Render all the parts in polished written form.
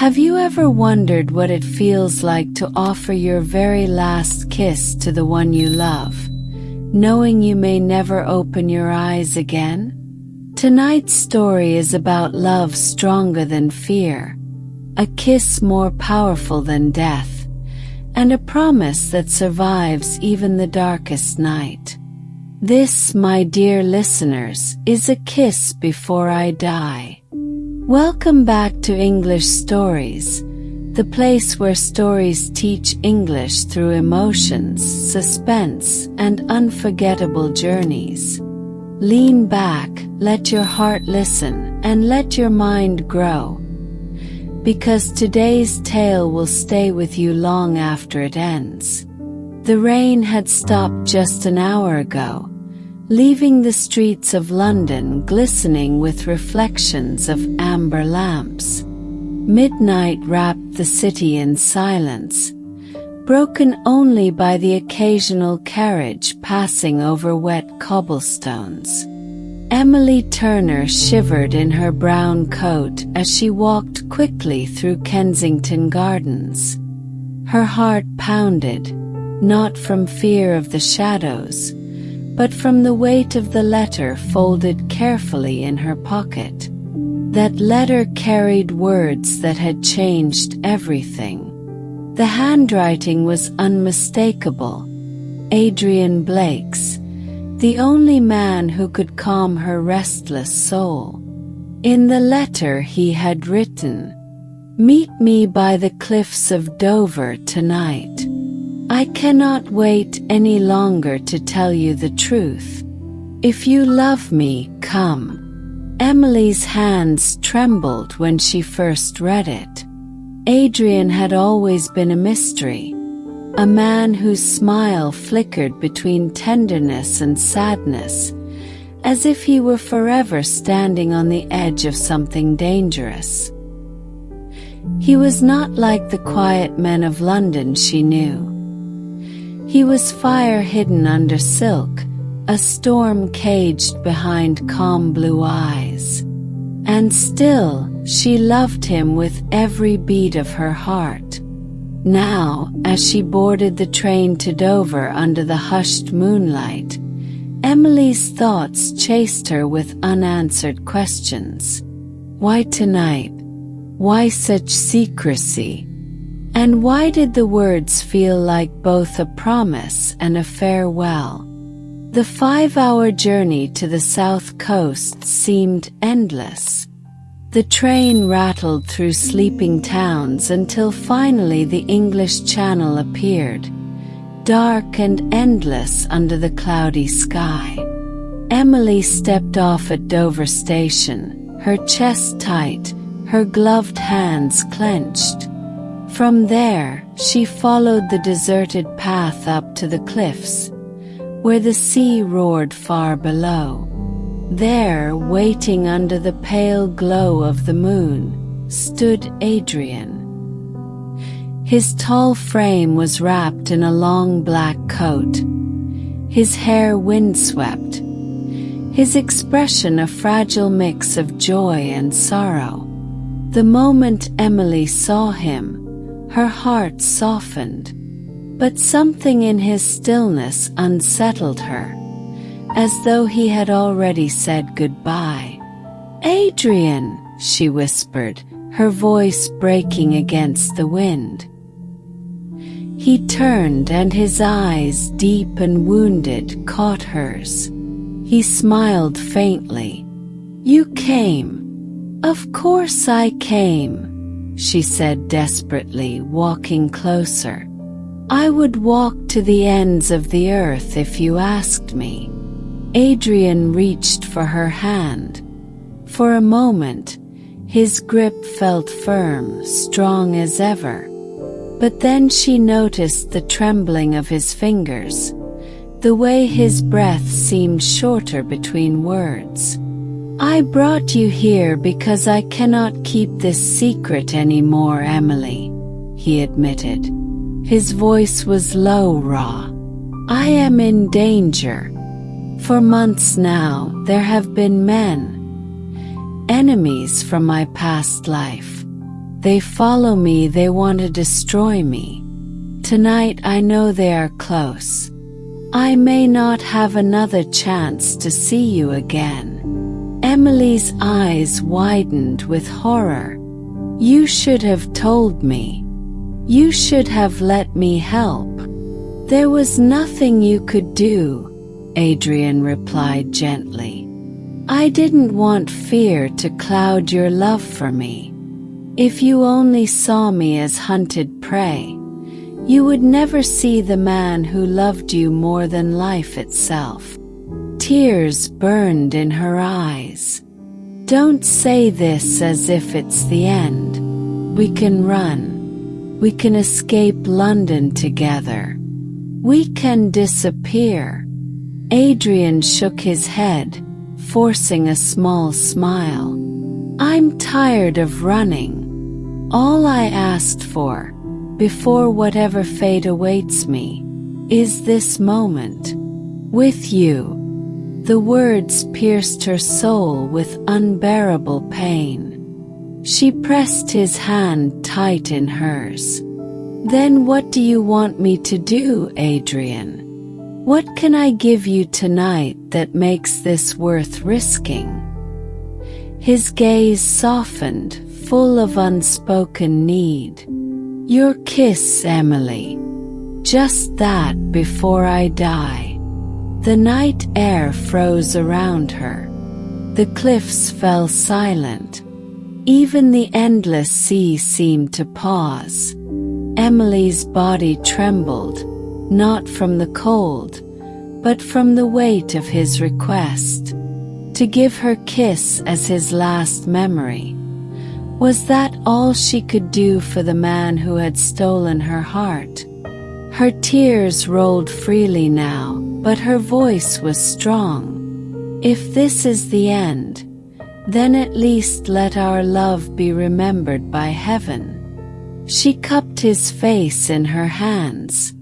Have you ever wondered what it feels like to offer your very last kiss to the one you love, knowing you may never open your eyes again? Tonight's story is about love stronger than fear, a kiss more powerful than death, and a promise that survives even the darkest night. This, my dear listeners, is A Kiss Before I Die. Welcome back to English Stories, the place where stories teach English through emotions, suspense, and unforgettable journeys. Lean back, let your heart listen, and let your mind grow, because today's tale will stay with you long after it ends. The rain had stopped just an hour ago, leaving the streets of London glistening with reflections of amber lamps. Midnight wrapped the city in silence, broken only by the occasional carriage passing over wet cobblestones. Emily Turner shivered in her brown coat as she walked quickly through Kensington Gardens. Her heart pounded, not from fear of the shadows, but from the weight of the letter folded carefully in her pocket. That letter carried words that had changed everything. The handwriting was unmistakable. Adrian Blake's, the only man who could calm her restless soul. In the letter he had written, "Meet me by the cliffs of Dover tonight. I cannot wait any longer to tell you the truth. If you love me, come." Emily's hands trembled when she first read it. Adrian had always been a mystery, a man whose smile flickered between tenderness and sadness, as if he were forever standing on the edge of something dangerous. He was not like the quiet men of London she knew. He was fire hidden under silk, a storm caged behind calm blue eyes. And still, she loved him with every beat of her heart. Now, as she boarded the train to Dover under the hushed moonlight, Emily's thoughts chased her with unanswered questions. Why tonight? Why such secrecy? And why did the words feel like both a promise and a farewell? The 5-hour journey to the south coast seemed endless. The train rattled through sleeping towns until finally the English Channel appeared, dark and endless under the cloudy sky. Emily stepped off at Dover station, her chest tight, her gloved hands clenched. From there, she followed the deserted path up to the cliffs, where the sea roared far below. There, waiting under the pale glow of the moon, stood Adrian. His tall frame was wrapped in a long black coat, his hair windswept, his expression a fragile mix of joy and sorrow. The moment Emily saw him, her heart softened, but something in his stillness unsettled her, as though he had already said goodbye. "Adrian," she whispered, her voice breaking against the wind. He turned and his eyes, deep and wounded, caught hers. He smiled faintly. "You came." "Of course I came," she said desperately, walking closer. "I would walk to the ends of the earth if you asked me." Adrian reached for her hand. For a moment, his grip felt firm, strong as ever. But then she noticed the trembling of his fingers, the way his breath seemed shorter between words. "I brought you here because I cannot keep this secret anymore, Emily," he admitted. His voice was low, raw. "I am in danger. For months now, there have been men, enemies from my past life. They follow me, they want to destroy me. Tonight I know they are close. I may not have another chance to see you again." Emily's eyes widened with horror. "You should have told me. You should have let me help." "There was nothing you could do," Adrian replied gently. "I didn't want fear to cloud your love for me. If you only saw me as hunted prey, you would never see the man who loved you more than life itself." Tears burned in her eyes. "Don't say this as if it's the end. We can run. We can escape London together. We can disappear." Adrian shook his head, forcing a small smile. "I'm tired of running. All I asked for, before whatever fate awaits me, is this moment with you." The words pierced her soul with unbearable pain. She pressed his hand tight in hers. "Then what do you want me to do, Adrian? What can I give you tonight that makes this worth risking?" His gaze softened, full of unspoken need. "Your kiss, Emily. Just that before I die." The night air froze around her. The cliffs fell silent. Even the endless sea seemed to pause. Emily's body trembled, not from the cold, but from the weight of his request. To give her kiss as his last memory. Was that all she could do for the man who had stolen her heart? Her tears rolled freely now, but her voice was strong. "If this is the end, then at least let our love be remembered by heaven." She cupped his face in her hands.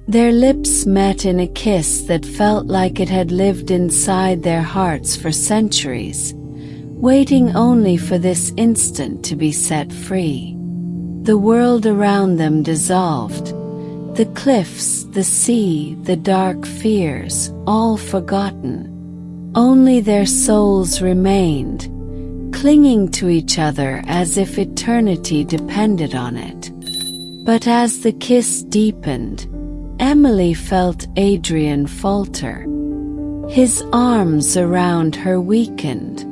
Their lips met in a kiss that felt like it had lived inside their hearts for centuries, waiting only for this instant to be set free. The world around them dissolved. The cliffs, the sea, the dark fears, all forgotten. Only their souls remained, clinging to each other as if eternity depended on it. But as the kiss deepened, Emily felt Adrian falter. His arms around her weakened.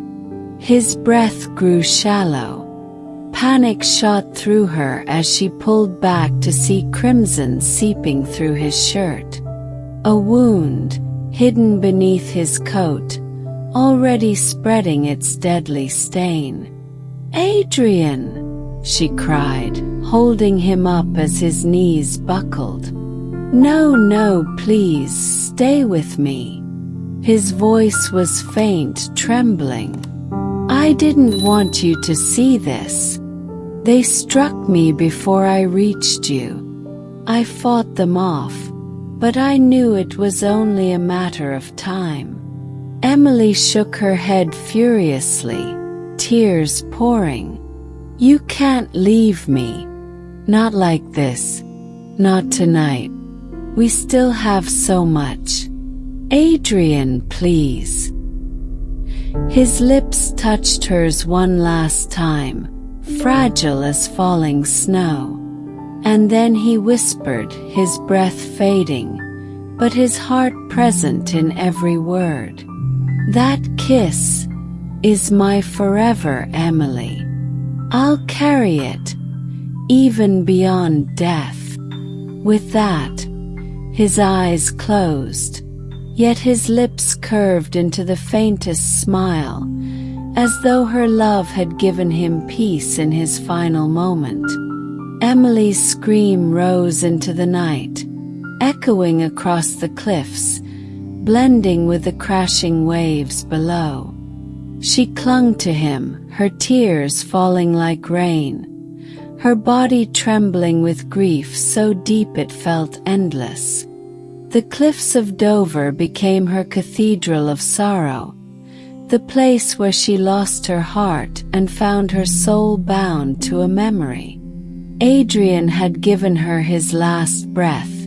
His breath grew shallow. Panic shot through her as she pulled back to see crimson seeping through his shirt. A wound, hidden beneath his coat, already spreading its deadly stain. "Adrian!" she cried, holding him up as his knees buckled. "No, no, please, stay with me." His voice was faint, trembling. "I didn't want you to see this. They struck me before I reached you. I fought them off, but I knew it was only a matter of time." Emily shook her head furiously, tears pouring. "You can't leave me. Not like this. Not tonight. We still have so much. Adrian, please." His lips touched hers one last time, fragile as falling snow. And then he whispered, his breath fading, but his heart present in every word. "That kiss is my forever, Emily. I'll carry it, even beyond death." With that, his eyes closed, yet his lips curved into the faintest smile, as though her love had given him peace in his final moment. Emily's scream rose into the night, echoing across the cliffs, blending with the crashing waves below. She clung to him, her tears falling like rain, her body trembling with grief so deep it felt endless. The cliffs of Dover became her cathedral of sorrow, the place where she lost her heart and found her soul bound to a memory. Adrian had given her his last breath,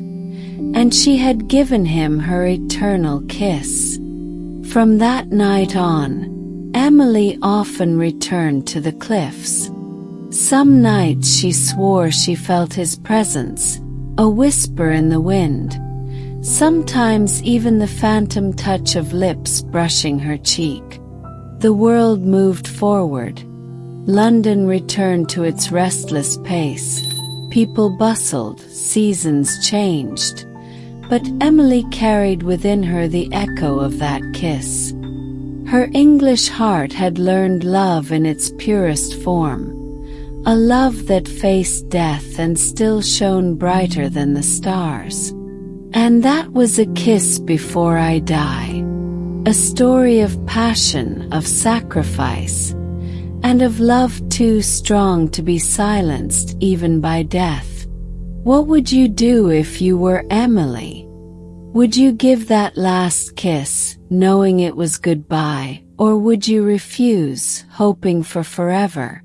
and she had given him her eternal kiss. From that night on, Emily often returned to the cliffs. Some nights she swore she felt his presence, a whisper in the wind, sometimes even the phantom touch of lips brushing her cheek. The world moved forward. London returned to its restless pace. People bustled, seasons changed. But Emily carried within her the echo of that kiss. Her English heart had learned love in its purest form, a love that faced death and still shone brighter than the stars. And that was A Kiss Before I Die, a story of passion, of sacrifice, and of love too strong to be silenced even by death. What would you do if you were Emily? Would you give that last kiss, knowing it was goodbye, or would you refuse, hoping for forever?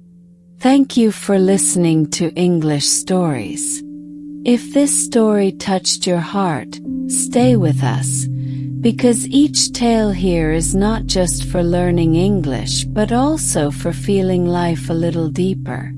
Thank you for listening to English Stories. If this story touched your heart, stay with us, because each tale here is not just for learning English but also for feeling life a little deeper.